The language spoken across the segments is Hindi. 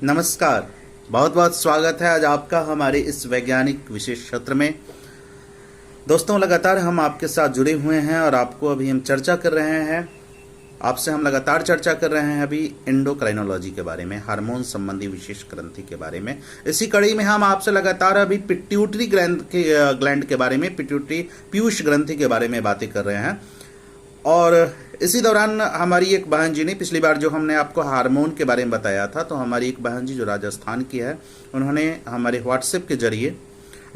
नमस्कार। बहुत बहुत स्वागत है आज आपका हमारे इस वैज्ञानिक विशेष सत्र में। दोस्तों, लगातार हम आपके साथ जुड़े हुए हैं और आपको अभी हम चर्चा कर रहे हैं, आपसे हम लगातार चर्चा कर रहे हैं अभी एंडोक्राइनोलॉजी के बारे में, हार्मोन संबंधी विशेष ग्रंथि के बारे में। इसी कड़ी में हम आपसे लगातार अभी पिट्यूटरी ग्लैंड के बारे में, पिट्यूटरी पीयूष ग्रंथि के बारे में बातें कर रहे हैं। और इसी दौरान हमारी एक बहन जी ने, पिछली बार जो हमने आपको हार्मोन के बारे में बताया था, तो हमारी एक बहन जी जो राजस्थान की है, उन्होंने हमारे व्हाट्सएप के जरिए,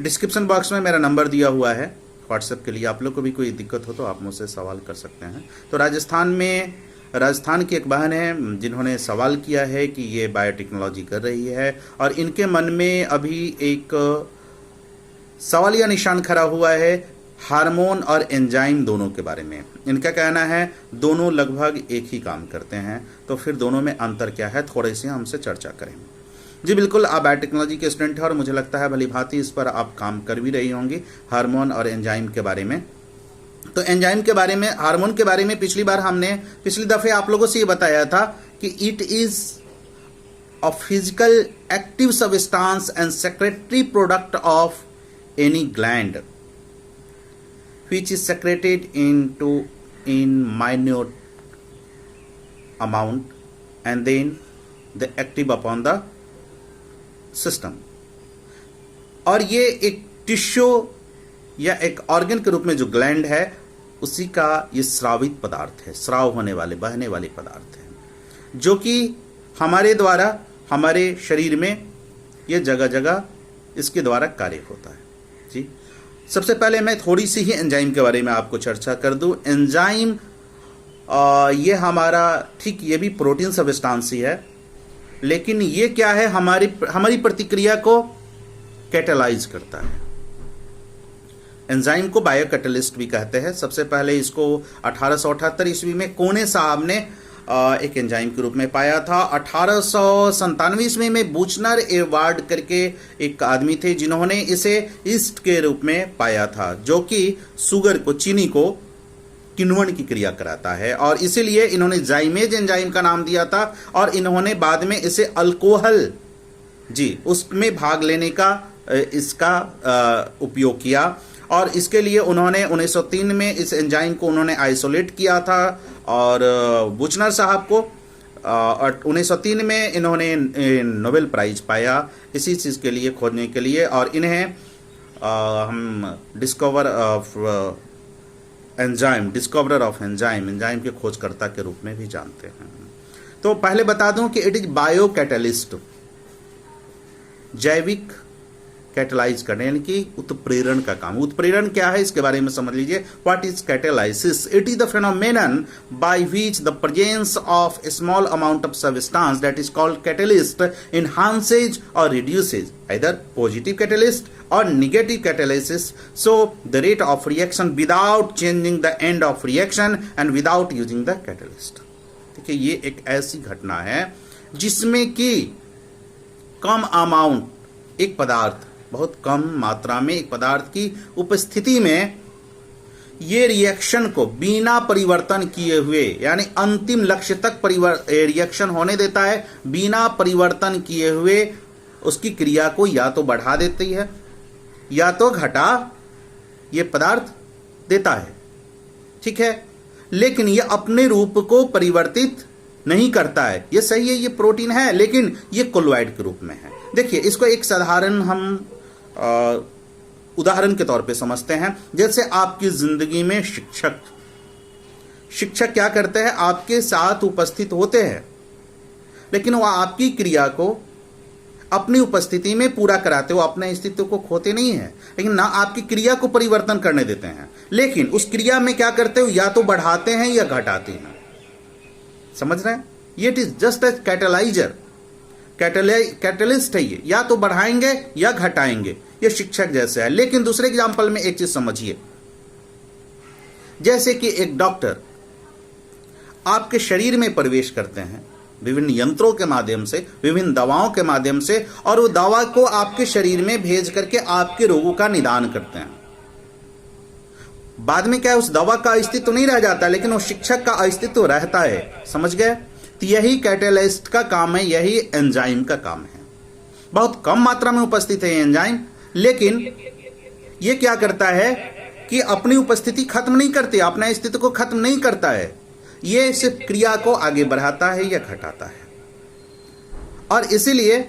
डिस्क्रिप्शन बॉक्स में मेरा नंबर दिया हुआ है व्हाट्सएप के लिए, आप लोग को भी कोई दिक्कत हो तो आप मुझसे सवाल कर सकते हैं। तो राजस्थान की एक बहन है जिन्होंने सवाल किया है कि ये बायोटेक्नोलॉजी कर रही है और इनके मन में अभी एक सवालिया निशान खड़ा हुआ है हार्मोन और एंजाइम दोनों के बारे में। इनका कहना है दोनों लगभग एक ही काम करते हैं, तो फिर दोनों में अंतर क्या है, थोड़े से हमसे चर्चा करें। जी बिल्कुल, आप बायोटेक्नोलॉजी के स्टूडेंट हैं और मुझे लगता है भली भांति इस पर आप काम कर भी रही होंगी, हार्मोन और एंजाइम के बारे में। तो एंजाइम के बारे में, हार्मोन के बारे में पिछली दफ़े आप लोगों से ये बताया था कि it is a physical active substance and secretary product of any gland which is secreted in minute amount and then they active upon the system। और ये एक टिश्यू या एक ऑर्गन के रूप में जो ग्लैंड है उसी का ये स्रावित पदार्थ है, स्राव होने वाले, बहने वाले पदार्थ है, जो कि हमारे द्वारा हमारे शरीर में ये जगह जगह इसके द्वारा कार्य होता है। जी, सबसे पहले मैं थोड़ी सी ही एंजाइम के बारे में आपको चर्चा कर दूं। एंजाइम ये हमारा, ठीक, ये भी प्रोटीन सबस्टांस ही है, लेकिन ये क्या है, हमारी प्रतिक्रिया को कैटेलाइज करता है। एंजाइम को बायो कैटलिस्ट भी कहते हैं। सबसे पहले इसको 1878 ईस्वी में कोने साहब ने एक एंजाइम के रूप में पाया था। 1897 ईस्वी में बूचनर एवार्ड करके एक आदमी थे जिन्होंने इसे ईस्ट के रूप में पाया था, जो कि शुगर को, चीनी को किण्वन की क्रिया कराता है, और इसीलिए इन्होंने जाइमेज एंजाइम का नाम दिया था। और इन्होंने बाद में इसे अल्कोहल, जी, उसमें भाग लेने का इसका उपयोग किया, और इसके लिए उन्होंने 1903 में इस एंजाइम को उन्होंने आइसोलेट किया था और बूचनर साहब को, और 1903 में इन्होंने नोबेल प्राइज पाया इसी चीज़ के लिए, खोजने के लिए। और इन्हें हम डिस्कवरर ऑफ एंजाइम के खोजकर्ता के रूप में भी जानते हैं। तो पहले बता दूं कि इट इज बायो कैटलिस्ट, जैविक कैटेलाइज करने, यानी कि उत्प्रेरण का काम। उत्प्रेरण क्या है इसके बारे में समझ लीजिए। What is catalysis? It is the phenomenon by which the presence of A small amount of substance that is called catalyst enhances or reduces either positive catalyst or negative catalysis, so the rate of reaction without changing the end of reaction and without using the catalyst। देखिए, ये एक ऐसी घटना है जिसमें कि कम अमाउंट, एक पदार्थ, बहुत कम मात्रा में एक पदार्थ की उपस्थिति में ये रिएक्शन को बिना परिवर्तन किए हुए, यानी अंतिम लक्ष्य तक रिएक्शन होने देता है, बिना परिवर्तन किए हुए उसकी क्रिया को या तो बढ़ा देती है या तो घटा ये पदार्थ देता है, ठीक है। लेकिन ये अपने रूप को परिवर्तित नहीं करता है। ये सही है, ये प्रोटीन है, लेकिन ये कोलोइड के रूप में है। देखिए, इसको एक साधारण हम उदाहरण के तौर पे समझते हैं। जैसे आपकी जिंदगी में शिक्षक क्या करते हैं, आपके साथ उपस्थित होते हैं, लेकिन वो आपकी क्रिया को अपनी उपस्थिति में पूरा कराते, वो अपने अस्तित्व को खोते नहीं है, लेकिन ना आपकी क्रिया को परिवर्तन करने देते हैं, लेकिन उस क्रिया में क्या करते हो, या तो बढ़ाते हैं या घटाते हैं। समझ रहे हैं? ये it is just as catalyser, catalyst है ये, या तो बढ़ाएंगे या घटाएंगे। ये शिक्षक जैसे है। लेकिन दूसरे एग्जांपल में एक चीज समझिए, जैसे कि एक डॉक्टर आपके शरीर में प्रवेश करते हैं विभिन्न यंत्रों के माध्यम से, विभिन्न दवाओं के माध्यम से, और वो दवा को आपके शरीर में भेज करके आपके रोगों का निदान करते हैं। बाद में क्या है, उस दवा का अस्तित्व नहीं रह जाता, लेकिन उस शिक्षक का अस्तित्व रहता है। समझ गए? तो यही कैटेलिस्ट का काम है, यही एंजाइम का काम है। बहुत कम मात्रा में उपस्थित है ये एंजाइम, लेकिन ये क्या करता है कि अपनी उपस्थिति खत्म नहीं करती, अपने स्थिति को खत्म नहीं करता है, ये सिर्फ क्रिया को आगे बढ़ाता है या घटाता है। और इसीलिए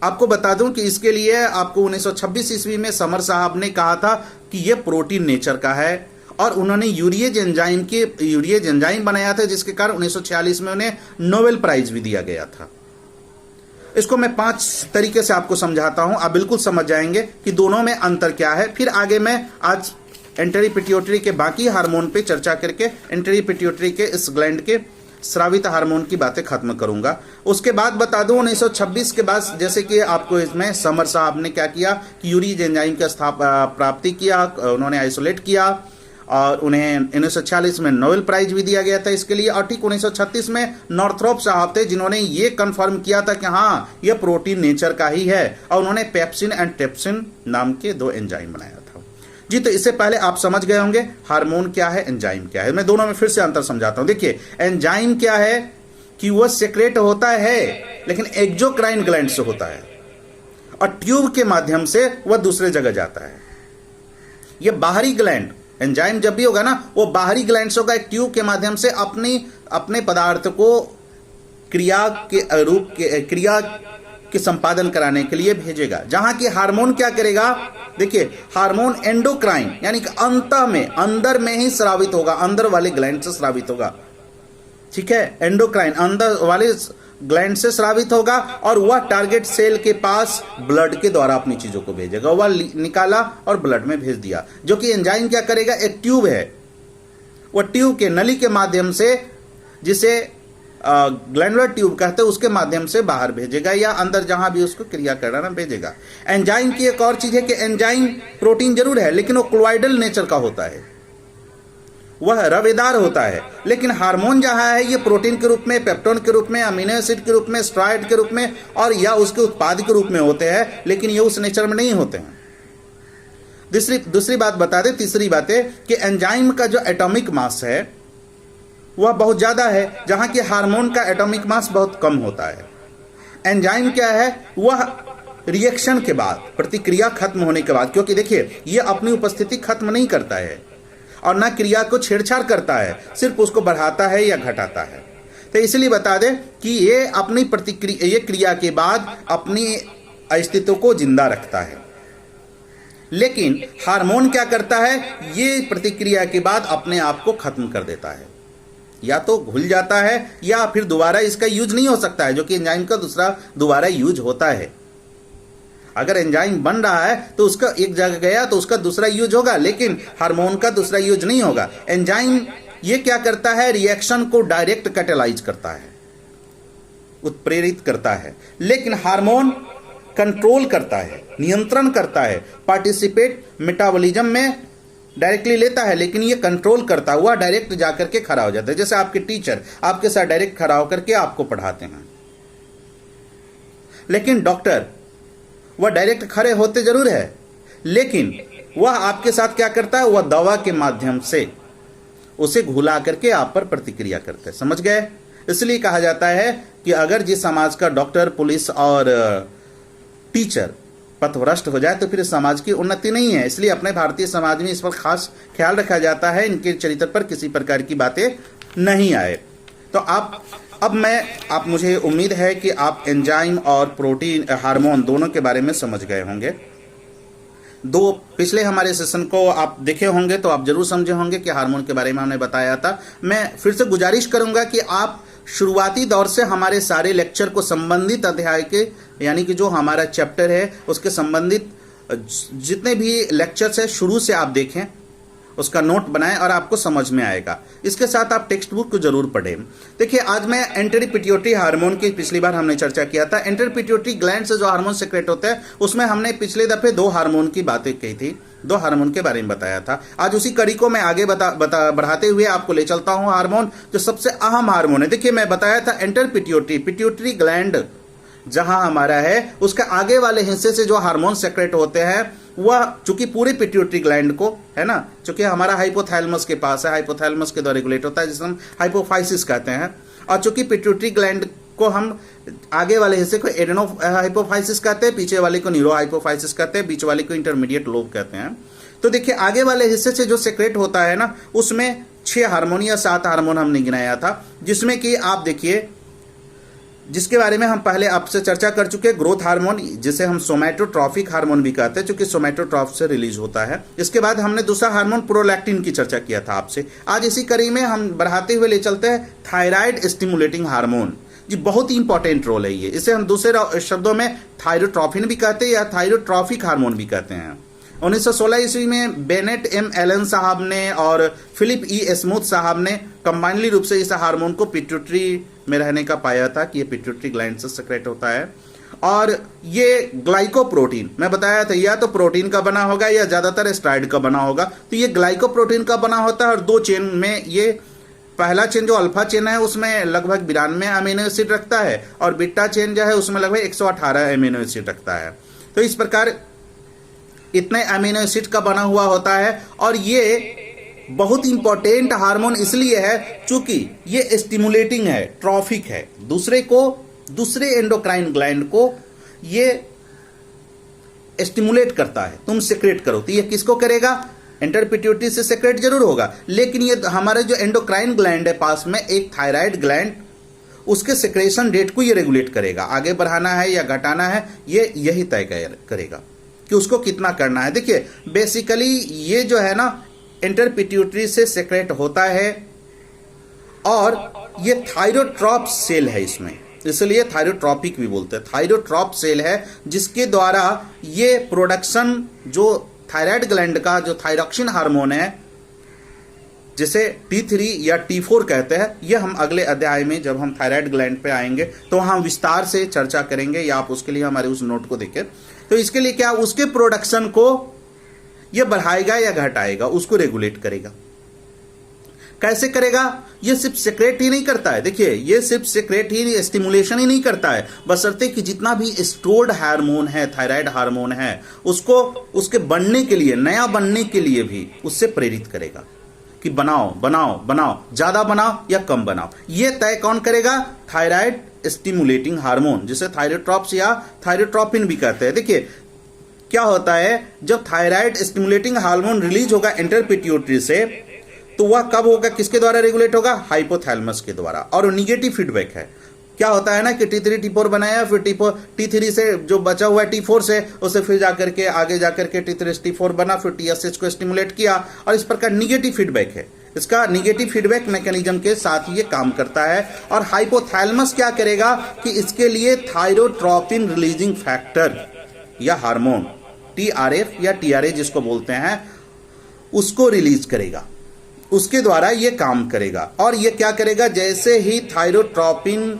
आपको बता दूं कि इसके लिए आपको 1926 ईस्वी में समर साहब ने कहा था कि ये प्रोटीन नेचर का है, और उन्होंने यूरिएज एंजाइम बनाया था, जिसके कारण 1946 में उन्हें नोबेल प्राइज भी दिया गया था। इसको मैं 5 तरीके से आपको समझाता हूं, आप बिल्कुल समझ जाएंगे कि दोनों में अंतर क्या है। फिर आगे मैं आज एंटेरी पिट्यूटरी के बाकी हार्मोन पे चर्चा करके एंटेरी पिट्यूटरी के इस ग्लैंड के स्रावित हार्मोन की बातें खत्म करूंगा। उसके बाद बता दूं 1926 के बाद जैसे कि आपको इसमें समर साहब ने क्या किया कि यूरिएज एंजाइम का प्राप्ति किया, उन्होंने आइसोलेट किया, और उन्हें 1946 में नोबेल प्राइज भी दिया गया था इसके लिए। और ठीक 1936 में नॉर्थरोप साहब थे जिन्होंने ये कंफर्म किया था कि हाँ ये प्रोटीन नेचर का ही है, और उन्होंने पेप्सिन एंड ट्रिप्सिन नाम के 2 एंजाइम बनाया था। जी, तो इससे पहले आप समझ गए होंगे हार्मोन क्या है, एंजाइम क्या है। मैं दोनों में फिर से अंतर समझाता हूं। देखिए, एंजाइम क्या है कि वह सेक्रेट होता है लेकिन एक्सोक्राइन ग्लैंड से होता है, और ट्यूब के माध्यम से वह दूसरे जगह जाता है। यह बाहरी ग्लैंड एंजाइम जब भी होगा ना, वो बाहरी ग्लैंड से होगा, एक ट्यूब के माध्यम से अपने पदार्थ को क्रिया के संपादन कराने के लिए भेजेगा। जहां की हार्मोन क्या करेगा, देखिए हार्मोन एंडोक्राइन यानी कि अंदर में ही स्रावित होगा, अंदर वाले ग्लैंड से स्रावित होगा। ठीक है, एंडोक्राइन अंदर वाले ग्लैंड से स्रावित होगा, और वह टारगेट सेल के पास ब्लड के द्वारा अपनी चीजों को भेजेगा। वह निकाला और ब्लड में भेज दिया। जो कि एंजाइम क्या करेगा, एक ट्यूब है, वह ट्यूब के नली के माध्यम से, जिसे ग्लैंडुलर ट्यूब कहते हैं, उसके माध्यम से बाहर भेजेगा, या अंदर जहां भी उसको क्रिया कराना भेजेगा। एंजाइम की एक और चीज है कि एंजाइम प्रोटीन जरूर है लेकिन वो क्लोइडल नेचर का होता है, वह रवेदार होता है। लेकिन हार्मोन जहां है ये प्रोटीन के रूप में, पेप्टोन के रूप में, अमीनो एसिड के रूप में, स्टेरॉइड के रूप में और या उसके उत्पाद के रूप में होते हैं, लेकिन ये उस नेचर में नहीं होते हैं। दूसरी बात बता दें, तीसरी बात है कि एंजाइम का जो एटॉमिक मास है वह बहुत ज्यादा है, जहां कि हार्मोन का एटॉमिक मास बहुत कम होता है। एंजाइम क्या है, वह रिएक्शन के बाद, प्रतिक्रिया खत्म होने के बाद, क्योंकि देखिए ये अपनी उपस्थिति खत्म नहीं करता है और ना क्रिया को छेड़छाड़ करता है, सिर्फ उसको बढ़ाता है या घटाता है। तो इसलिए बता दें कि ये अपनी ये क्रिया के बाद अपनी अस्तित्व को जिंदा रखता है। लेकिन हार्मोन क्या करता है, ये प्रतिक्रिया के बाद अपने आप को खत्म कर देता है, या तो घुल जाता है या फिर दोबारा इसका यूज नहीं हो सकता है, जो कि एंजाइम का दूसरा दोबारा यूज होता है। अगर एंजाइम बन रहा है तो उसका एक जगह गया तो उसका दूसरा यूज होगा, लेकिन हार्मोन का दूसरा यूज नहीं होगा। एंजाइम ये क्या करता है, रिएक्शन को डायरेक्ट कैटेलाइज करता है, उत्प्रेरित करता है, लेकिन हार्मोन कंट्रोल करता है, नियंत्रण करता है, पार्टिसिपेट मेटाबॉलिज्म में डायरेक्टली लेता है, लेकिन ये कंट्रोल करता हुआ डायरेक्ट जाकर के खड़ा हो जाता है। जैसे आपके टीचर आपके साथ डायरेक्ट खड़ा होकर के आपको पढ़ाते हैं, लेकिन डॉक्टर वह डायरेक्ट खड़े होते जरूर है, लेकिन वह आपके साथ क्या करता है, वह दवा के माध्यम से उसे घुला करके आप पर प्रतिक्रिया करते हैं। समझ गए? इसलिए कहा जाता है कि अगर जिस समाज का डॉक्टर, पुलिस और टीचर पथभ्रष्ट हो जाए तो फिर समाज की उन्नति नहीं है। इसलिए अपने भारतीय समाज में इस पर खास ख्याल रखा जाता है, इनके चरित्र पर किसी प्रकार की बातें नहीं आए। तो आप मुझे उम्मीद है कि आप एंजाइम और प्रोटीन हार्मोन दोनों के बारे में समझ गए होंगे। दो पिछले हमारे सेशन को आप देखे होंगे तो आप जरूर समझे होंगे कि हार्मोन के बारे में हमने बताया था। मैं फिर से गुजारिश करूंगा कि आप शुरुआती दौर से हमारे सारे लेक्चर को संबंधित अध्याय के, यानी कि जो हमारा चैप्टर है उसके संबंधित जितने भी लेक्चर्स है शुरू से आप देखें, उसका नोट बनाएं और आपको समझ में आएगा। इसके साथ आप टेक्स्ट बुक को जरूर पढ़ें। देखिए, आज मैं एंटेरी पिट्यूटरी हार्मोन की पिछली बार हमने चर्चा किया था। एंटेरी पिट्यूटरी ग्लैंड से जो हार्मोन सेक्रेट होते हैं उसमें हमने पिछले दफे 2 हार्मोन की बातें कही थी, 2 हार्मोन के बारे में बताया था। आज उसी कड़ी को मैं आगे बढ़ाते हुए आपको ले चलता हूं हार्मोन जो सबसे अहम हार्मोन है। देखिए, मैं बताया था एंटेरी पिट्यूटरी ग्लैंड जहां हमारा है उसका आगे वाले हिस्से से जो हार्मोन सेक्रेट होते हैं वह चूंकि पूरे पिट्यूटरी ग्लैंड को है ना, चूंकि हमारा हाइपोथैलेमस के पास है, हाइपोथैलेमस के द्वारा रेगुलेट होता है, जिसे हम हाइपोफाइसिस कहते हैं। और चूंकि पिट्यूटरी ग्लैंड को हम आगे वाले हिस्से को एडेनो हाइपोफाइसिस कहते हैं, पीछे वाले को न्यूरो हाइपोफाइसिस कहते हैं, बीच वाले को इंटरमीडिएट लोब कहते हैं। तो देखिए आगे वाले हिस्से से जो सेक्रेट होता है ना, उसमें 6 हार्मोन या 7 हार्मोन हमने गिनाया था, जिसमें कि आप देखिए, जिसके बारे में हम पहले आपसे चर्चा कर चुके हैं, ग्रोथ हार्मोन जिसे हम सोमैटोट्रॉफिक हार्मोन भी कहते हैं, क्योंकि सोमैटोट्रॉफ से रिलीज होता है। इसके बाद हमने दूसरा हार्मोन प्रोलैक्टिन की चर्चा किया था आपसे। आज इसी कड़ी में हम बढ़ाते हुए ले चलते हैं थायराइड स्टिमुलेटिंग हार्मोन। जी बहुत ही इंपॉर्टेंट रोल है ये। इसे हम दूसरे शब्दों में थायरोट्रॉफिन भी कहते हैं या थायरोट्रॉफिक हार्मोन भी कहते हैं। 1916 ईस्वी में बेनेट एम एलन साहब ने और फिलिप ई स्मूथ साहब ने कंबाइनली रूप से इस हार्मोन को पिट्यूटरी में रहने का पाया था कि ये पिट्यूटरी ग्लैंड से सेक्रेट होता है। और ये ग्लाइकोप्रोटीन मैं बताया था, या तो प्रोटीन का बना होगा या ज्यादातर स्टेरॉइड का बना होगा। तो ये ग्लाइकोप्रोटीन का बना होता है और 2 चेन में, ये पहला चेन जो अल्फा चेन है उसमें लगभग 92 अमीनो एसिड रखता है और बीटा चेन जो है उसमें लगभग 118 अमीनो एसिड रखता है। तो इस प्रकार इतने अमीनो एसिड का बना हुआ होता है। और ये बहुत इंपॉर्टेंट हार्मोन इसलिए है चूंकि ये स्टिमुलेटिंग है, ट्रॉफिक है, दूसरे एंडोक्राइन ग्लैंड को ये स्टिमुलेट करता है, तुम सेक्रेट करो। तो ये किसको करेगा? इंटरपिट्यूटरी से सेक्रेट जरूर होगा, लेकिन ये हमारे जो एंडोक्राइन ग्लैंड है पास में एक थायराइड ग्लैंड, उसके सेक्रेशन रेट को ये रेगुलेट करेगा। आगे बढ़ाना है या घटाना है ये यही तय करेगा कि उसको कितना करना है। देखिए बेसिकली ये जो है ना इंटरपिट्यूटरी से सेक्रेट होता है और ये थायरोट्रॉप सेल है इसमें, इसलिए थायरोट्रॉपिक भी बोलते हैं। थायरोट्रॉप सेल है जिसके द्वारा ये प्रोडक्शन जो थायराइड ग्लैंड का जो थायरॉक्सिन हार्मोन है जिसे T3 या T4 कहते हैं, यह हम अगले अध्याय में जब हम थायराइड ग्लैंड पे आएंगे तो हम विस्तार से चर्चा करेंगे, या आप उसके लिए हमारे उस नोट को देखें। तो इसके लिए क्या, उसके प्रोडक्शन को यह बढ़ाएगा या घटाएगा, उसको रेगुलेट करेगा। कैसे करेगा? ये सिर्फ सेक्रेट ही नहीं करता है। देखिए ये सिर्फ सेक्रेट ही, स्टिमुलेशन ही नहीं करता है, बशर्ते कि जितना भी स्टोर्ड हार्मोन है, थायराइड हार्मोन है, उसको उसके बनने के लिए, नया बनने के लिए भी उससे प्रेरित करेगा कि बनाओ बनाओ बनाओ, ज्यादा बनाओ या कम बनाओ। ये तय कौन करेगा? थायराइड स्टिमुलेटिंग हार्मोन, जिसे थायरोट्रॉप्स या थायरोट्रॉपिन भी कहते हैं। देखिए क्या होता है, जब थायराइड स्टिमुलेटिंग हार्मोन रिलीज होगा इंटरपिट्यूटरी से, तो वह कब होगा, किसके द्वारा रेगुलेट होगा? हाइपोथैलेमस के द्वारा। और निगेटिव फीडबैक है। क्या होता है ना कि T3 T4 बनाया, फिर T3 से जो बचा हुआ है T4 से, उसे फिर जाकर के आगे जाकर के T3 T4 बना, फिर TSH को स्टिमुलेट किया, और इस प्रकार निगेटिव फीडबैक है। इसका निगेटिव फीडबैक मैकेनिज्म के साथ ही ये काम करता है। और हाइपोथैलेमस क्या करेगा कि इसके लिए थायरोट्रॉपिन रिलीजिंग फैक्टर या हार्मोन TRF या TRA जिसको बोलते हैं, उसको रिलीज करेगा, उसके द्वारा ये काम करेगा। और ये क्या करेगा, जैसे ही थायरोट्रॉपिन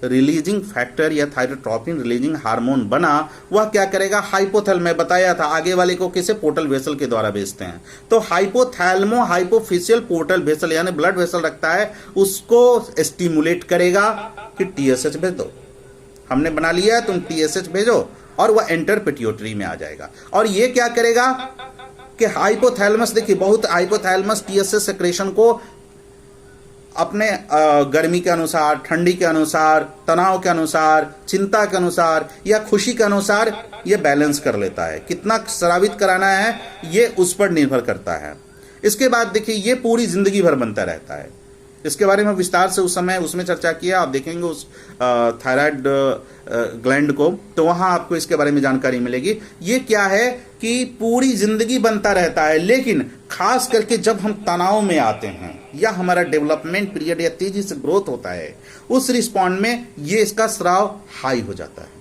रिलीजिंग फैक्टर या थायरोट्रॉपिन रिलीजिंग हार्मोन बना, वह क्या करेगा, हाइपोथैलेमस में बताया था, आगे वाले को किसे, पोर्टल वेसल के द्वारा भेजते हैं। तो हाइपोथैलेमो हाइपोफिशियल पोर्टल वेसल यानी ब्लड वेसल रखता है, उसको स्टिमुलेट करेगा कि TSH भेज दो, हमने बना लिया तुम TSH भेजो, और वह इंटरपिट्यूटरी में आ जाएगा। और ये क्या करेगा कि हाइपोथैलेमस, देखिए बहुत हाइपोथैलेमस TSH सेक्रेशन को अपने गर्मी के अनुसार, ठंडी के अनुसार, तनाव के अनुसार, चिंता के अनुसार या खुशी के अनुसार ये बैलेंस कर लेता है। कितना स्रावित कराना है ये उस पर निर्भर करता है। इसके बाद देखिए ये पूरी जिंदगी भर बनता रहता है। इसके बारे में विस्तार से उस समय उसमें चर्चा किया, आप देखेंगे उस थायराइड ग्लैंड को, तो वहां आपको इसके बारे में जानकारी मिलेगी। ये क्या है कि पूरी जिंदगी बनता रहता है, लेकिन खास करके जब हम तनाव में आते हैं या हमारा डेवलपमेंट पीरियड या तेजी से ग्रोथ होता है, उस रिस्पॉन्ड में ये इसका स्राव हाई हो जाता है।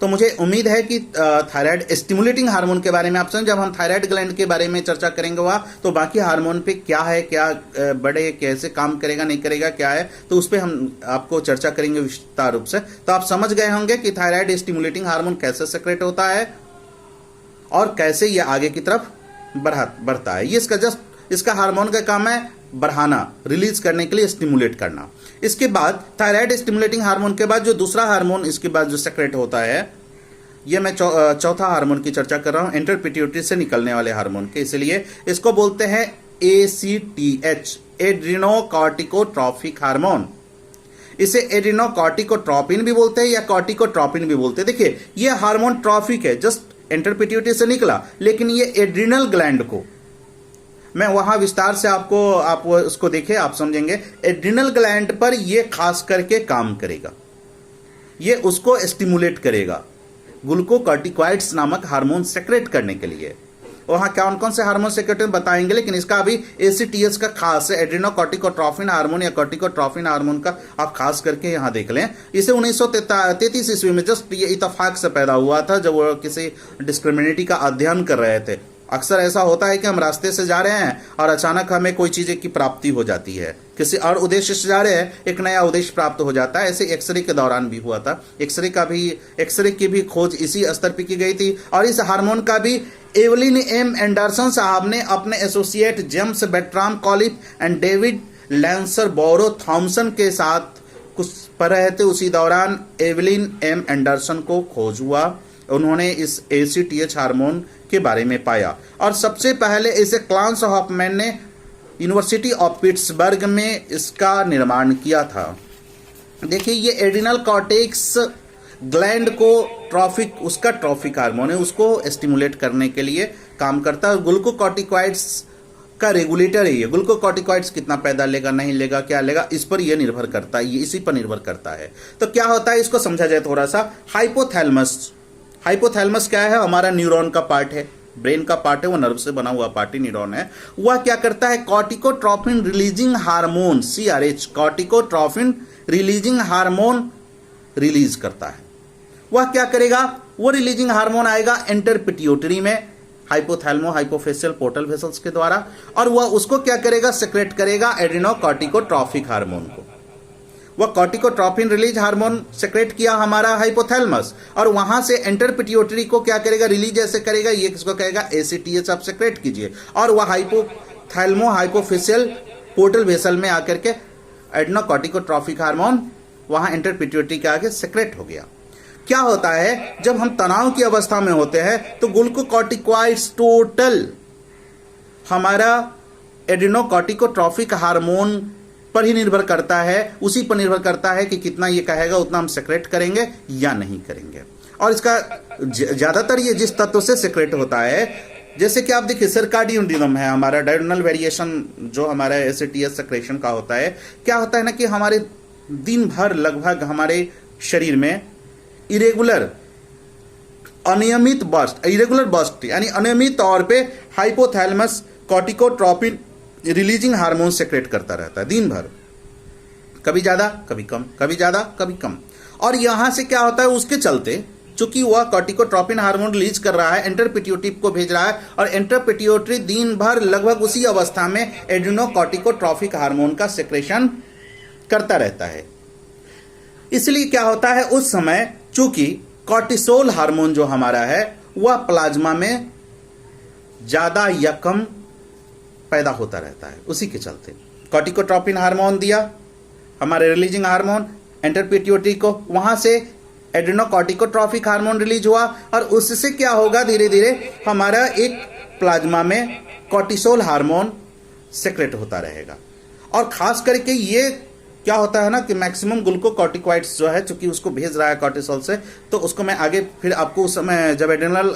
तो मुझे उम्मीद है कि थायराइड स्टिमुलेटिंग हार्मोन के बारे में आप समझ, जब हम थायराइड ग्लैंड के बारे में चर्चा करेंगे वहाँ, तो बाकी हार्मोन पे क्या है, क्या बड़े कैसे काम करेगा नहीं करेगा क्या है, तो उस पर हम आपको चर्चा करेंगे विस्तार रूप से। तो आप समझ गए होंगे कि थायराइड स्टिमुलेटिंग हार्मोन कैसे सेक्रेट होता है और कैसे ये आगे की तरफ बढ़ता है। ये इसका हार्मोन का काम है बढ़ाना, रिलीज करने के लिए स्टिमुलेट करना। इसके बाद थायराइड स्टिमुलेटिंग हार्मोन के बाद जो दूसरा हार्मोन इसके बाद जो सेक्रेट होता है, ये मैं चौथा हार्मोन की चर्चा कर रहा हूं, इंटरपिट्यूटरी से निकलने वाले हार्मोन के, इसलिए इसको बोलते हैं ACTH, एड्रिनोकॉर्टिकोट्रॉफिक हार्मोन। इसे एड्रिनोकॉर्टिकोट्रोपिन भी बोलते हैं या कॉर्टिकोट्रोपिन भी बोलते हैं। देखिए ये हार्मोन ट्रॉफिक है, जस्ट इंटरपिट्यूटरी से निकला, लेकिन ये एड्रिनल ग्लैंड को, मैं वहां विस्तार से आप उसको देखें, आप समझेंगे। एड्रिनल ग्लैंड पर ये खास करके काम करेगा, ये उसको स्टिमुलेट करेगा ग्लूकोकॉर्टिकॉइड्स नामक हार्मोन सेक्रेट करने के लिए। वहां कौन कौन से हार्मोन सेक्रेट बताएंगे, लेकिन इसका अभी एसीटीएस का खास है, एड्रिनोकॉर्टिकोट्रोफिन हार्मोन या कॉर्टिकोट्रोफिन हार्मोन का आप खास करके यहां देख लें। इसे 1933 ईस्वी में जस्ट ये इतफाक से पैदा हुआ था, जब वो किसी डिस्क्रिमिनेटी का अध्ययन कर रहे थे। अक्सर ऐसा होता है कि हम रास्ते से जा रहे हैं और अचानक हमें कोई चीज़ की प्राप्ति हो जाती है, किसी और उद्देश्य से जा रहे हैं, एक नया उद्देश्य प्राप्त हो जाता है। ऐसे एक्सरे के दौरान भी हुआ था। एक्सरे की भी खोज इसी स्तर पर की गई थी, और इस हार्मोन का भी एवलिन एम एंडरसन साहब ने अपने associate James Bertram Colliff and David Lancer Boro Thomson के साथ कुछ पढ़ रहे थे। उसी दौरान एवलिन एम एंडरसन को खोज हुआ, उन्होंने इस एसीटीएच हार्मोन के बारे में पाया, और सबसे पहले इसे क्लांस हॉफमैन ने यूनिवर्सिटी ऑफ पिट्सबर्ग में इसका निर्माण किया था। देखिए ये एड्रिनल कॉर्टेक्स ग्लैंड को उसका ट्रॉफिक हार्मोन है, उसको स्टिमुलेट करने के लिए काम करता है। ग्लूकोकॉर्टिकॉइड्स का रेगुलेटर है ये। ग्लूकोकॉर्टिकॉइड्स कितना पैदा लेगा, नहीं लेगा, क्या लेगा, इस पर यह निर्भर करता है, ये इसी पर निर्भर करता है। तो क्या होता है, इसको समझा जाए थोड़ा सा। हाइपोथैलेमस क्या है, हमारा न्यूरॉन का पार्ट है, ब्रेन का पार्ट है, वो नर्व से बना हुआ पार्ट ही न्यूरॉन है। वह क्या करता है, corticotropin releasing hormone CRH, corticotropin releasing hormone release करता है। वह क्या करेगा, वो रिलीजिंग हार्मोन आएगा एंटर पिट्यूटरी में, हाइपोथैलेमो हाइपोफेशियल पोर्टल वेसल्स के द्वारा, और वह उसको क्या करेगा, सेक्रेट करेगा एड्रिनोकॉर्टिकोट्रोफिक हार्मोन को। वह कॉर्टिकोट्रोपिन रिलीज हार्मोन सेक्रेट किया हमारा हाइपोथैलेमस, और वहां से एंटर पिट्यूटरी को क्या करेगा, रिलीज ऐसे करेगा, ये किसको कहेगा, एसीटीएच आप सेक्रेट कीजिए, और वह हाइपोथैलेमो हाइपोफेशियल पोर्टल वेसल में आकर के एड्रिनोकॉर्टिकोट्रोपिक हार्मोन वहां एंटर पिट्यूटरी के आगे सेक्रेट हो गया। क्या होता है, जब हम तनाव की अवस्था में होते हैं तो ग्लूकोकॉर्टिकॉइड्स टोटल हमारा एड्रिनोकॉर्टिकोट्रोपिक हार्मोन पर ही निर्भर करता है, उसी पर निर्भर करता है कि कितना ये कहेगा उतना हम सेक्रेट करेंगे या नहीं करेंगे। और इसका ज्यादातर ये जिस तत्व से सेक्रेट होता है, जैसे कि आप देखिए सर्काडियन रिदम है हमारा, डायगोनल वेरिएशन जो हमारा एसीटीएच सेक्रेशन का होता है। क्या होता है ना कि हमारे दिन भर लगभग हमारे शरीर में अनियमित बर्स्ट यानी अनियमित तौर पे hypothalamus corticotropin releasing hormone secret करता रहता है दिन भर, कभी ज्यादा कभी कम, कभी ज्यादा कभी कम। और यहां से क्या होता है, उसके चलते चूंकि वह कॉर्टिकोट्रोपिन हार्मोन रिलीज कर रहा है, एंटर पिट्यूटरी को भेज रहा है, और एंटर पिट्यूटरी दिन भर लगभग उसी अवस्था में एड्रिनोकॉर्टिकोट्रोपिक हार्मोन का सेक्रेशन करता रहता है। इसलिए क्या होता है, उस समय चूंकि कॉर्टिसोल हार्मोन जो हमारा है वह प्लाज्मा में ज्यादा या कम पैदा होता रहता है, उसी के चलते कॉर्टिकोट्रोपिन हार्मोन दिया हमारे रिलीजिंग हार्मोन एंटर पिट्यूटरी को, वहां से एड्रिनोकॉर्टिकोट्रोपिक हार्मोन रिलीज हुआ, और उससे क्या होगा, धीरे धीरे हमारा एक प्लाज्मा में कॉर्टिसोल हार्मोन सेक्रेट होता रहेगा। और खास करके ये क्या होता है ना कि मैक्सिमम ग्लूकोकॉर्टिकॉइड्स जो है, चूंकि उसको भेज रहा है कॉर्टिसोल से, तो उसको मैं आगे फिर आपको उस समय जब एड्रिनल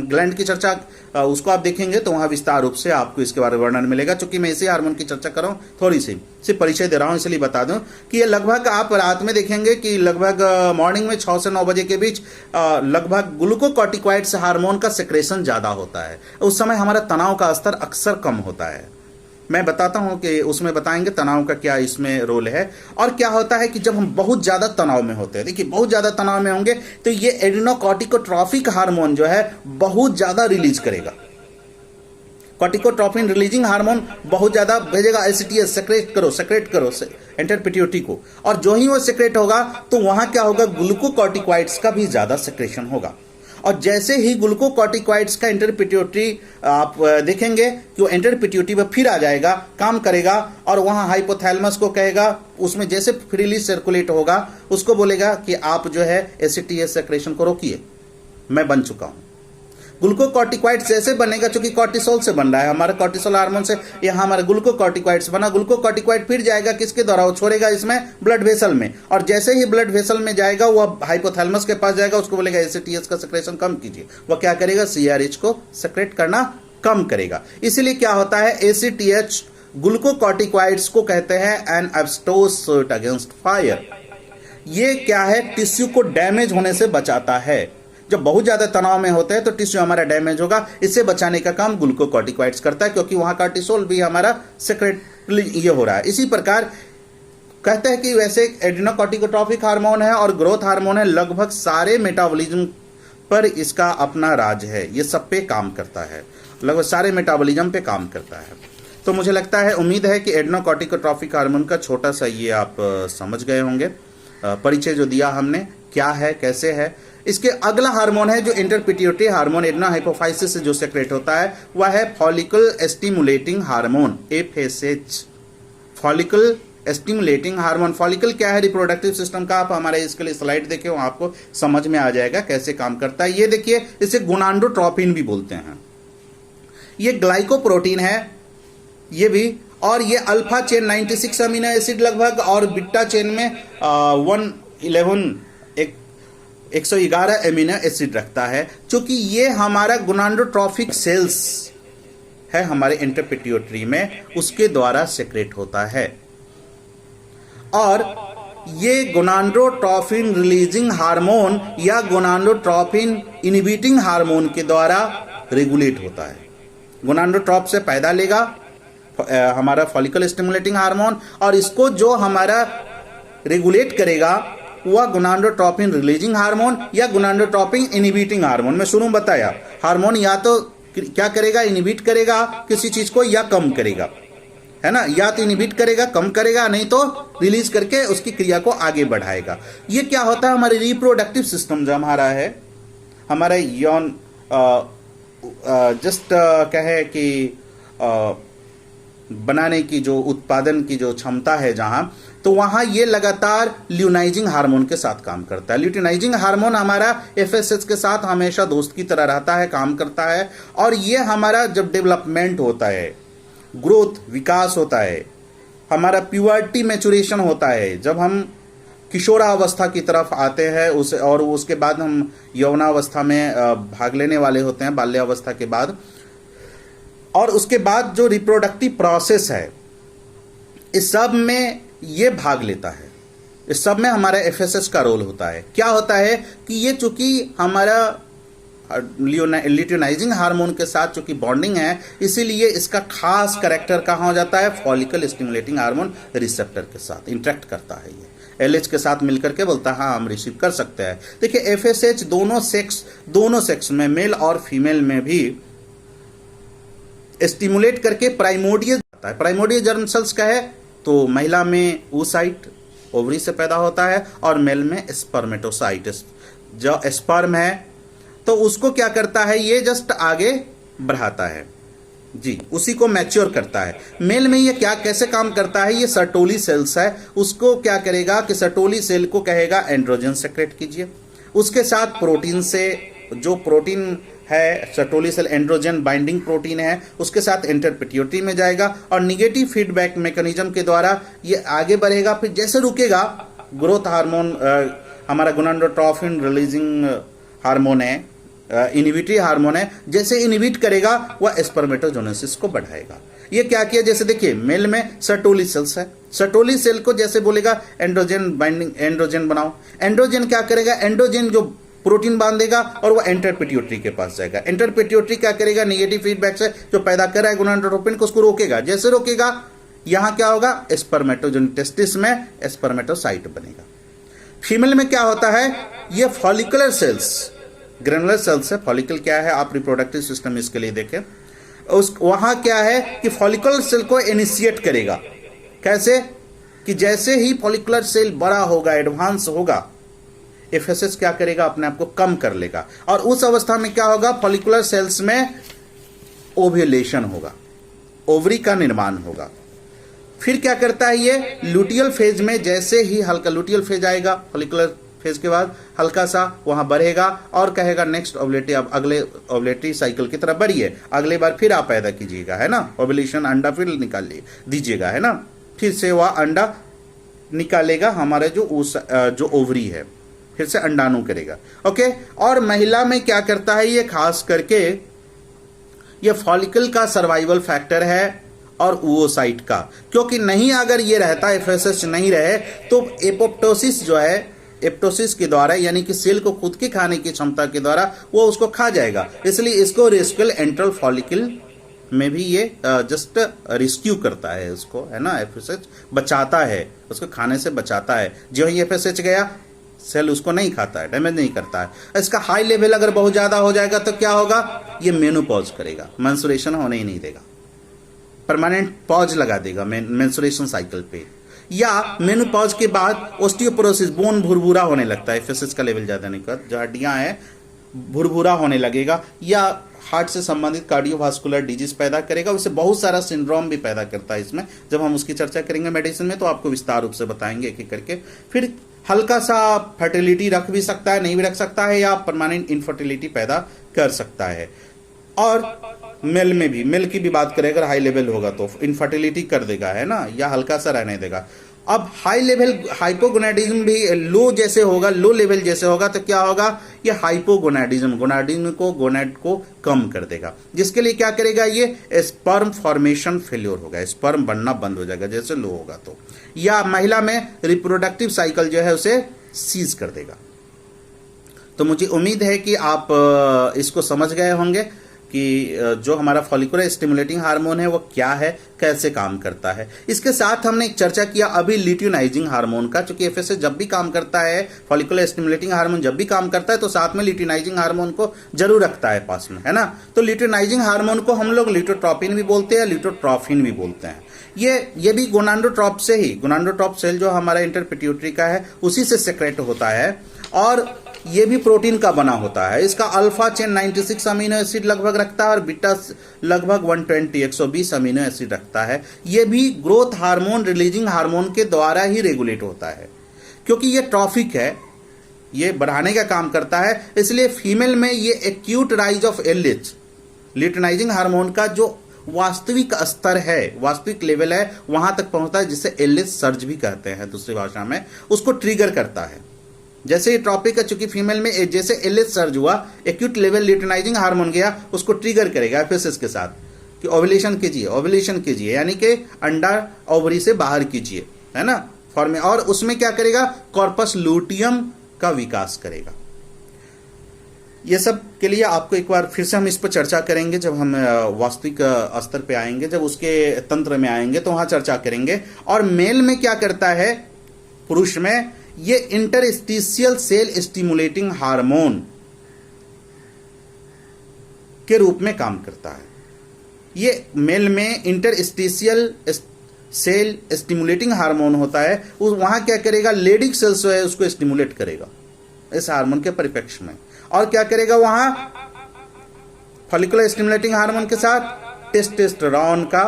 ग्लैंड की चर्चा उसको आप देखेंगे तो वहां विस्तार रूप से आपको इसके बारे में वर्णन मिलेगा। चूंकि मैं इसी हार्मोन की चर्चा कर रहा हूँ, थोड़ी सी सिर्फ परिचय दे रहा हूँ, इसलिए बता दूं कि ये लगभग आप रात में देखेंगे कि लगभग मॉर्निंग में 6 से 9 बजे के बीच लगभग ग्लूकोकॉर्टिकॉइड्स हार्मोन का सेक्रेशन ज्यादा होता है। उस समय हमारा तनाव का स्तर अक्सर कम होता है। मैं बताता हूं कि उसमें बताएंगे तनाव का क्या इसमें रोल है। और क्या होता है कि जब हम बहुत ज्यादा तनाव में होते हैं, देखिए बहुत ज्यादा तनाव में होंगे तो ये एड्रिनोकॉर्टिकोट्रोपिक हार्मोन जो है बहुत ज्यादा रिलीज करेगा, कॉर्टिकोट्रोपिन रिलीजिंग हार्मोन बहुत ज्यादा भेजेगा, एसीटीएच सेक्रेट करो एंटर पिट्यूटरी को, और जो ही वो सेक्रेट होगा तो वहां क्या होगा, ग्लूकोकॉर्टिकॉइड्स का भी ज्यादा सेक्रेशन होगा। और जैसे ही ग्लूकोकॉर्टिकॉइड्स का एंटर पिट्यूटरी आप देखेंगे कि वो एंटर पिट्यूटरी पर फिर आ जाएगा, काम करेगा, और वहां हाइपोथैलेमस को कहेगा, उसमें जैसे फ्रीली सर्कुलेट होगा उसको बोलेगा कि आप जो है एसीटीएच सेक्रेशन को रोकिए, मैं बन चुका हूं। ग्लूकोकॉर्टिकॉइड्स जैसे बनेगा, चूंकि कॉर्टिसोल से बन रहा है, हमारा कॉर्टिसोल हार्मोन से यहाँ हमारा ग्लूकोकॉर्टिकॉइड्स बना। ग्लूकोकॉर्टिकॉइड फिर जाएगा किसके द्वारा, वो छोड़ेगा इसमें ब्लड वेसल में, और जैसे ही ब्लड वेसल में जाएगा वो हाइपोथैलेमस के पास जाएगा, उसको बोलेगा एसीटीएच का सेक्रेशन कम कीजिए। वो क्या करेगा, सीआरएच को सेक्रेट करना कम करेगा। इसीलिए क्या होता है, एसीटीएच ग्लूकोकॉर्टिकॉइड्स को कहते हैं एन एब्स्टोस अगेंस्ट फायर। ये क्या है, टिश्यू को डैमेज होने से बचाता है। जब बहुत ज्यादा तनाव में होते हैं तो टिश्यू हमारा डैमेज होगा, इससे बचाने का काम ग्लूकोकॉर्टिकॉइड्स करता है, क्योंकि वहां कार्टिसोल भी हमारा सेक्रेट ये हो रहा है। इसी प्रकार कहते हैं कि वैसे एड्रेनोकॉर्टिकोट्रॉपिक हार्मोन है और ग्रोथ हार्मोन है, लगभग सारे मेटाबॉलिज्म पर इसका अपना राज है, ये सब पे काम करता है, लगभग सारे मेटाबॉलिज्म पे काम करता है। तो मुझे लगता है, उम्मीद है कि एड्रेनोकॉर्टिकोट्रॉपिक हार्मोन का छोटा सा ये आप समझ गए होंगे, परिचय जो दिया हमने क्या है कैसे है। इसके अगला हार्मोन है जो इंटरपिट्यूटरी हार्मोन एड्रेनल हाइपोफाइसिस से जो सेक्रेट होता है, वह है follicle stimulating hormone, FSH, follicle stimulating hormone. Follicle क्या है, रिप्रोडक्टिव सिस्टम का। आप हमारे इसके लिए स्लाइड देखें, वहां आपको समझ में आ जाएगा कैसे काम करता है। ये देखिए, इसे गोनाडोट्रोपिन भी बोलते हैं। ये ग्लाइकोप्रोटीन है ये भी, और ये अल्फा चेन 96 अमीनो एसिड लगभग, और बीटा चेन में 111 अमीनो एसिड रखता है। चूंकि ये हमारा गोनाडोट्रोफिक सेल्स है हमारे इंटरपिट्यूटरी में, उसके द्वारा सेक्रेट होता है। और ये गोनाडोट्रोपिन रिलीजिंग हार्मोन या गोनाडोट्रोपिन इनहिबिटिंग हार्मोन के द्वारा रेगुलेट होता है। गोनाडोट्रोप से पैदा लेगा हमारा फॉलिकल स्टिमुलेटिंग हार्मोन, और इसको जो हमारा रेगुलेट करेगा वह गोनाडोट्रोपिन रिलीजिंग हार्मोन या गोनाडोट्रोपिन इनहिबिटिंग हार्मोन। मैं शुरू में बताया, हार्मोन या तो क्या करेगा, इनहिबिट करेगा किसी चीज को या कम करेगा, है ना, या तो इनहिबिट करेगा कम करेगा, नहीं तो रिलीज करके उसकी क्रिया को आगे बढ़ाएगा। ये क्या होता है, हमारे रिप्रोडक्टिव सिस्टम जो हमारा है, हमारा यौन जस्ट कहे कि बनाने की जो उत्पादन की जो क्षमता है जहां, तो वहां ये लगातार ल्यूनाइजिंग हार्मोन के साथ काम करता है। ल्यूटिनाइजिंग हार्मोन हमारा एफएसएच के साथ हमेशा दोस्त की तरह रहता है, काम करता है। और ये हमारा जब डेवलपमेंट होता है, ग्रोथ विकास होता है, हमारा प्यूबर्टी मैचुरेशन होता है, जब हम किशोरावस्था की तरफ आते हैं और उसके बाद हम यौवनावस्था में भाग लेने वाले होते हैं, बाल्यावस्था के बाद, और उसके बाद जो रिप्रोडक्टिव प्रोसेस है, इस सब में ये भाग लेता है। इस सब में हमारा एफएसएच का रोल होता है। क्या होता है कि ये चूंकि हमारा ल्यूटिनाइजिंग हार्मोन के साथ चूंकि बॉन्डिंग है, इसीलिए इसका खास कैरेक्टर कहाँ हो जाता है, फॉलिकल स्टिमुलेटिंग हार्मोन रिसेप्टर के साथ इंटरेक्ट करता है। ये एलएच के साथ मिलकर के बोलता है हाँ हम रिसीव कर सकते हैं। देखिए एफएसएच दोनों सेक्स में, मेल और फीमेल में भी स्टिमुलेट करके प्राइमोडियल जाता है। प्राइमोडियल जर्म सेल्स का है तो महिला में oocyte ओवरी से पैदा होता है, और मेल में स्पर्मेटोसाइट, जो स्पर्म है तो उसको क्या करता है, ये जस्ट आगे बढ़ाता है जी, उसी को मैच्योर करता है। मेल में ये क्या कैसे काम करता है, ये सर्टोली सेल्स है, उसको क्या करेगा कि सर्टोली सेल को कहेगा एंड्रोजन सेक्रेट कीजिए, उसके साथ प्रोटीन से, जो प्रोटीन है Sertoli cell androgen binding protein है, उसके साथ इंटरपिट्यूटरी में जाएगा और निगेटिव फीडबैक मैकेनिज्म के द्वारा ये आगे बढ़ेगा। फिर जैसे रुकेगा, ग्रोथ हार्मोन हमारा गोनाडोट्रोपिन रिलीजिंग हार्मोन है, इनहिबिटरी हार्मोन है, जैसे इनहिबिट करेगा वह स्पर्मेटोजेनेसिस को बढ़ाएगा। ये क्या किया, जैसे देखिए मेल में सर्टोली सेल्स है, सर्टोली सेल को जैसे बोलेगा एंड्रोजन बाइंडिंग, एंड्रोजन बनाओ, एंड्रोजन क्या करेगा, एंड्रोजन जो प्रोटीन बांधेगा और वो एंटरपिट्यूटरी के पास जाएगा। एंटरपिट्यूटरी क्या करेगा, नेगेटिव फीडबैक से जो पैदा कर रहा है गोनाडोट्रोपिन को, उसको रोकेगा। जैसे रोकेगा यहां क्या होगा, स्पर्मेटोजेन टेस्टिस में स्पर्मेटोसाइट बनेगा। फीमेल में क्या होता है, ये फॉलिकुलर सेल्स, ग्रेनुलर सेल्स है। फॉलिकल क्या है, आप रिप्रोडक्टिव सिस्टम इसके लिए देखें, वहां क्या है कि फॉलिकुलर सेल को इनिशिएट करेगा। कैसे कि जैसे ही फॉलिकुलर सेल बड़ा होगा, एडवांस होगा, एफएसएच क्या करेगा, अपने आप को कम कर लेगा, और उस अवस्था में क्या होगा, फॉलिकुलर सेल्स में ओव्यूलेशन होगा, ओवरी का निर्माण होगा। फिर क्या करता है ये, लुटियल फेज में, जैसे ही हल्का लुटियल फेज आएगा, फॉलिकुलर फिर इसके बाद हल्का सा वहां बढ़ेगा और कहेगा नेक्स्ट ओवुलेटरी, अब अगले ओवुलेटरी साइकिल की तरफ बढ़िए, अगले बार फिर आप पैदा कीजिएगा, है ना, ओवुलेशन अंडा फिर निकाल दीजिएगा, है ना, फिर से वह अंडा निकालेगा हमारे जो ओवरी है, फिर से अंडाणु करेगा। ओके, और महिला में क्या करता है ये, खास करके ये फॉलिकल का सर्वाइवल फैक्टर है और oocyte का, क्योंकि नहीं अगर ये रहता, एफएसएच नहीं रहे तो एपोप्टोसिस जो है, एप्टोसिस के द्वारा यानी कि सेल को खुद के खाने की क्षमता के द्वारा वो उसको खा जाएगा, इसलिए इसको रेस्क्यूल एंट्रल फॉलिकल में भी ये जस्ट रेस्क्यू करता है उसको, है ना, एफएसएच बचाता है, उसको खाने से बचाता है। जो ही एफएसएच गया सेल उसको नहीं खाता है, डैमेज नहीं करता है। इसका हाई लेवल अगर बहुत ज्यादा हो जाएगा तो क्या होगा, ये मेनोपॉज करेगा, मेंस्ट्रुएशन होने ही नहीं देगा, परमानेंट पॉज लगा देगा मेंस्ट्रुएशन साइकिल पे, या मेनोपॉज के बाद ओस्टियोपोरोसिस, बोन भुरभुरा होने लगता है, एफएसएच का लेवल ज्यादा नहीं कर, जो हड्डियां हैं भुरभुरा होने लगेगा, या हार्ट से संबंधित कार्डियोवास्कुलर डिजीज पैदा करेगा। उससे बहुत सारा सिंड्रोम भी पैदा करता है इसमें, जब हम उसकी चर्चा करेंगे मेडिसिन में तो आपको विस्तार रूप से बताएंगे एक एक करके। फिर हल्का सा फर्टिलिटी रख भी सकता है, नहीं भी रख सकता है, या परमानेंट इनफर्टिलिटी पैदा कर सकता है। और मेल में भी, मेल की भी बात करें अगर हाई लेवल होगा तो इनफर्टिलिटी कर देगा, है ना, या हल्का सा रहने देगा। अब हाई लेवल हाइपोगोनाडिज्म भी लो जैसे होगा, लो लेवल जैसे होगा तो क्या होगा, ये हाइपोगोनाडिज्म गोनाडिज्म को, गोनाड को कम कर देगा, जिसके लिए क्या करेगा, ये स्पर्म फॉर्मेशन फेल्योर होगा, स्पर्म बनना बंद हो जाएगा जैसे लो होगा तो, या महिला में रिप्रोडक्टिव साइकिल जो है उसे सीज कर देगा। तो मुझे उम्मीद है कि आप इसको समझ गए होंगे कि जो हमारा फॉलिकुलर स्टिमुलेटिंग हार्मोन है वो क्या है, कैसे काम करता है। इसके साथ हमने एक चर्चा किया अभी ल्यूटिनाइजिंग हार्मोन का, चूंकि एफएसएच जब भी काम करता है, फॉलिकुलर स्टिमुलेटिंग हार्मोन जब भी काम करता है तो साथ में ल्यूटिनाइजिंग हार्मोन को जरूर रखता है पास में, है ना। तो ल्यूटिनाइजिंग हार्मोन को हम लोग ल्यूटोट्रोपिन भी बोलते हैं, ल्यूटोट्रोफिन भी बोलते हैं। ये भी गोनाडोट्रोप से ही, गोनाडोट्रोप सेल जो हमारा इंटरपिट्यूटरी का है उसी से सेक्रेट होता है, और ये भी प्रोटीन का बना होता है। इसका अल्फा चेन 96 अमीनो एसिड लगभग रखता है और बीटा लगभग 120 अमीनो एसिड रखता है। ये भी ग्रोथ हार्मोन रिलीजिंग हार्मोन के द्वारा ही रेगुलेट होता है, क्योंकि ये ट्रॉफिक है, ये बढ़ाने का काम करता है। इसलिए फीमेल में ये acute rise of LH, luteinizing hormone का जो वास्तविक स्तर है, वास्तविक लेवल है, वहां तक पहुंचता है, जिसे एलएच सर्ज भी कहते हैं दूसरी भाषा में, उसको ट्रिगर करता है। जैसे ये टॉपिक है, चूंकि फीमेल में जैसे एलएच सर्ज हुआ, एक्यूट लेवल ल्यूटिनाइजिंग हार्मोन गया, उसको ट्रिगर करेगा एफएसएच के साथ कि ओवुलेशन कीजिए, ओवुलेशन कीजिए, यानी कि अंडा ओवरी से बाहर कीजिए, है ना, फॉर्म। और उसमें क्या करेगा, कॉर्पस लूटियम का विकास करेगा। ये सब के लिए आपको एक बार फिर से हम इस पर चर्चा करेंगे जब हम वास्तविक स्तर पे आएंगे, जब उसके तंत्र में आएंगे तो वहां चर्चा करेंगे। और मेल में क्या करता है, पुरुष में ये इंटरस्टिशियल सेल स्टिमुलेटिंग हार्मोन के रूप में काम करता है। ये मेल में इंटरस्टिशियल सेल स्टिमुलेटिंग हार्मोन होता है, वहां क्या करेगा, लेडिक सेल्स जो है उसको स्टिमुलेट करेगा इस हार्मोन के परिप्रेक्ष्य में। और क्या करेगा, वहां फॉलिकुलर स्टिमुलेटिंग हार्मोन के साथ टेस्टोस्टेरोन का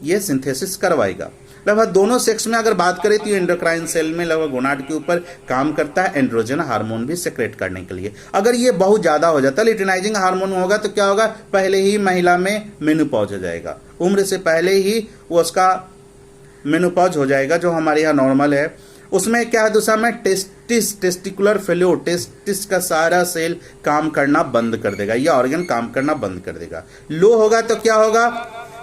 ये सिंथेसिस करवाएगा। लगभग दोनों सेक्स में अगर बात करें तो एंडोक्राइन सेल में लगभग गोनाड के ऊपर काम करता है एंड्रोजन हार्मोन भी सेक्रेट करने के लिए। अगर ये बहुत ज्यादा हो जाता है, ल्यूटिनाइजिंग हार्मोन होगा तो क्या होगा, पहले ही महिला में मेनोपॉज हो जाएगा, उम्र से पहले ही वो उसका मेनोपॉज हो जाएगा, जो हमारे यहाँ नॉर्मल है। उसमें क्या है, दूसरा में टेस्टिकुलर फेल्योर, टेस्टिस का सारा सेल काम करना बंद कर देगा, यह ऑर्गन काम करना बंद कर देगा। लो होगा तो क्या होगा,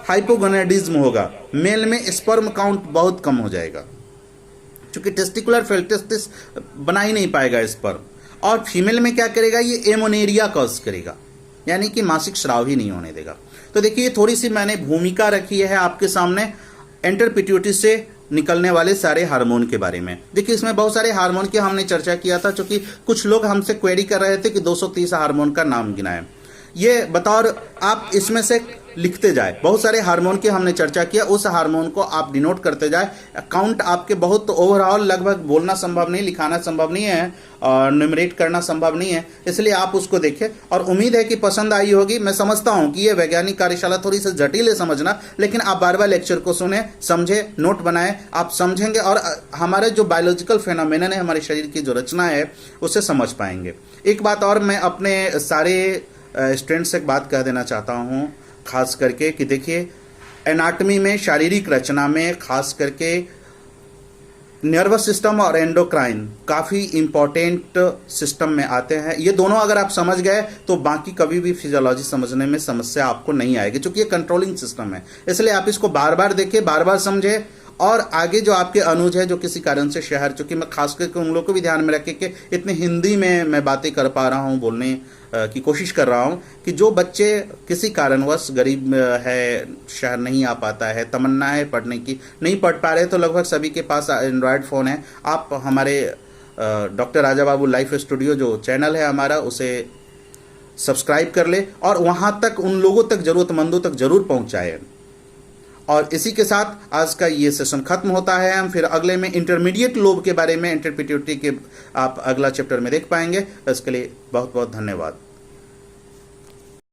हाइपोगोनाडिज्म होगा, मेल में स्पर्म काउंट बहुत कम हो जाएगा, क्योंकि टेस्टिकुलर फेल टेस्टिस बना ही नहीं पाएगा स्पर्म। और फीमेल में क्या करेगा, ये एमोनेरिया कॉज करेगा, यानी कि मासिक स्राव ही नहीं होने देगा। तो देखिए थोड़ी सी मैंने भूमिका रखी है आपके सामने इंटरपिट्यूटरी से निकलने वाले सारे हार्मोन के बारे में। देखिए इसमें बहुत सारे हार्मोन की हमने चर्चा किया था, क्योंकि कुछ लोग हमसे क्वेरी कर रहे थे कि 230 हार्मोन का नाम गिनाएं। ये बतौर आप इसमें से लिखते जाए। बहुत सारे हार्मोन की हमने चर्चा किया, उस हार्मोन को आप डिनोट करते जाए। काउंट आपके बहुत ओवरऑल लगभग बोलना संभव नहीं, लिखाना संभव नहीं है और न्यूमरेट करना संभव नहीं है, इसलिए आप उसको देखें। और उम्मीद है कि पसंद आई होगी। मैं समझता हूं कि ये वैज्ञानिक कार्यशाला थोड़ी सी जटिल है समझना, लेकिन आप बार बार लेक्चर को सुने, समझे, नोट बनाए, आप समझेंगे और हमारे जो बायोलॉजिकल फेनोमेनन है, हमारे शरीर की जो रचना है, उसे समझ पाएंगे। एक बात और मैं अपने सारे स्टूडेंट्स से एक बात कह देना चाहता हूं, खास करके कि देखिए एनाटॉमी में, शारीरिक रचना में, खास करके नर्वस सिस्टम और एंडोक्राइन काफ़ी इंपॉर्टेंट सिस्टम में आते हैं। ये दोनों अगर आप समझ गए तो बाकी कभी भी फिजियोलॉजी समझने में समस्या आपको नहीं आएगी, क्योंकि ये कंट्रोलिंग सिस्टम है। इसलिए आप इसको बार बार देखें, बार बार समझे। और आगे जो आपके अनुज है जो किसी कारण से शहर, चूंकि मैं खास करके उन लोगों को भी ध्यान में रखे कि इतनी हिंदी में मैं बातें कर पा रहा हूँ, बोलने की कोशिश कर रहा हूँ, कि जो बच्चे किसी कारणवश गरीब है, शहर नहीं आ पाता है, तमन्ना है पढ़ने की, नहीं पढ़ पा रहे, तो लगभग सभी के पास एंड्रॉयड फ़ोन है। आप हमारे doctor Raja Babu life studio जो चैनल है हमारा, उसे सब्सक्राइब कर ले और वहाँ तक उन लोगों तक, ज़रूरतमंदों तक ज़रूर पहुँचाए। और इसी के साथ आज का ये सेशन खत्म होता है। हम फिर अगले में इंटरमीडिएट लोब के बारे में, इंटरप्रिटेटिव के आप अगला चैप्टर में देख पाएंगे। इसके लिए बहुत बहुत धन्यवाद।